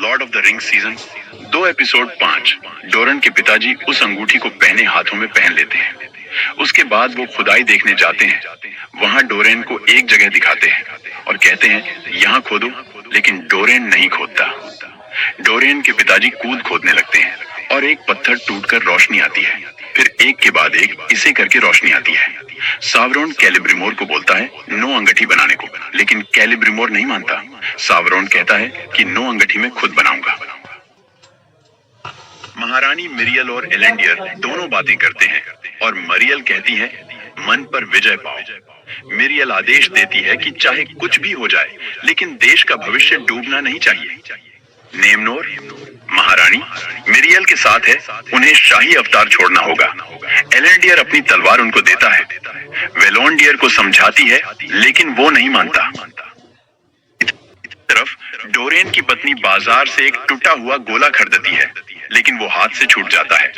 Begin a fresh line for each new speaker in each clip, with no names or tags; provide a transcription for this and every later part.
Lord of the ring season 2 episode 5। डोरन के पिताजी उस अंगूठी को पहने हाथों में पहन लेते हैं। उसके बाद वो खुदाई देखने जाते हैं। वहां डोरेन को एक जगह दिखाते हैं और कहते हैं यहाँ खोदो, लेकिन डोरेन नहीं खोदता। डोरेन के पिताजी कूद खोदने लगते हैं और एक पत्थर टूटकर रोशनी आती है। फिर एक के बाद एक इसे करके रोशनी आती है। सावरोन कैलिब्रिमोर को बोलता है नो अंगठी बनाने को, लेकिन कैलिब्रिमोर नहीं मानता। सावरोन कहता है कि नो अंगठी में खुद बनाऊंगा। महारानी मिरियल और एलेंडियर दोनों बातें करते हैं और मरियल कहती है मन पर विजय पाओ। मिरियल आदेश देती है कि चाहे कुछ भी हो जाए, लेकिन देश का भविष्य डूबना नहीं चाहिए। नेमनोर महारानी मिरियल के साथ है, उन्हें शाही अवतार छोड़ना होगा। एलेंडियर अपनी तलवार उनको देता है। वेलोंडियर को समझाती है, लेकिन वो नहीं मानता। तरफ डोरेन की पत्नी बाजार से एक टूटा हुआ गोला खरीदती है, लेकिन वो हाथ से छूट जाता है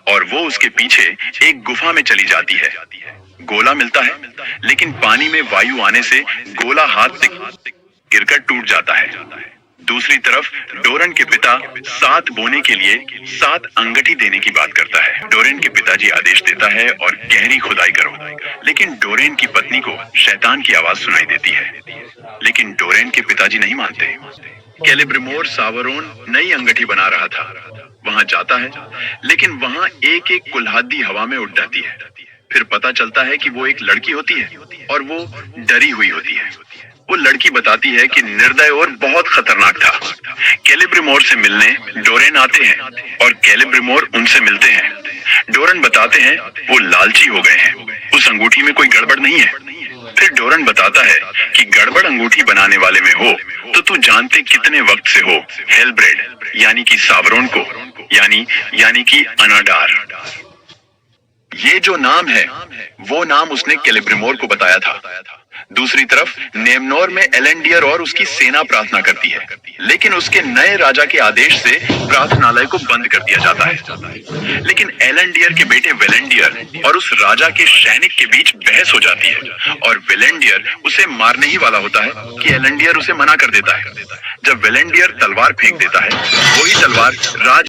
और वो उसके पीछे एक गुफा में चली जाती है। गोला मिलता है, लेकिन पानी में वायु आने से गोला हाथ से गिरकर टूट जाता है। दूसरी तरफ डोरन के पिता 7 बोने के लिए 7 अंगठी देने की बात करता है। डोरेन के पिताजी आदेश देता है और गहरी खुदाई करो, लेकिन डोरेन की पत्नी को शैतान की आवाज सुनाई देती है, लेकिन डोरेन के पिताजी नहीं मानते। कैलिब्रिमोर सावरोन नई अंगठी बना रहा था। वहां जाता है, लेकिन वहां एक एक कुल्हाड़ी हवा में उड़ जाती है। फिर पता चलता है कि वो एक लड़की होती है और वो डरी हुई होती है। वो लड़की बताती है कि निर्दय और बहुत खतरनाक था। कैलिब्रिमोर से मिलने डोरेन आते हैं और कैलिब्रिमोर उनसे मिलते हैं। डोरन बताते हैं वो लालची हो गए हैं, उस अंगूठी में कोई गड़बड़ नहीं है। फिर डोरन बताता है कि गड़बड़ अंगूठी बनाने वाले में हो तो तू जानते कितने वक्त से हो हेलब्रेड यानी कि सावरोन को, यानी कि अनाडार। ये जो नाम है वो नाम उसने कैलिब्रिमोर को बताया था। दूसरी तरफ नेमनोर में एलेंडियर और उसकी सेना प्रार्थना करती है, लेकिन उसके नए राजा के आदेश से प्रार्थनालय को बंद कर दिया जाता है। लेकिन एलेंडियर के बेटे वेलेंडियर और उस राजा के सैनिक के बीच बहस हो जाती है और वेलेंडियर उसे मारने ही वाला होता है कि एलेंडियर उसे मना कर देता है। जब वेलेंडियर तलवार फेंक देता है, वही तलवार राज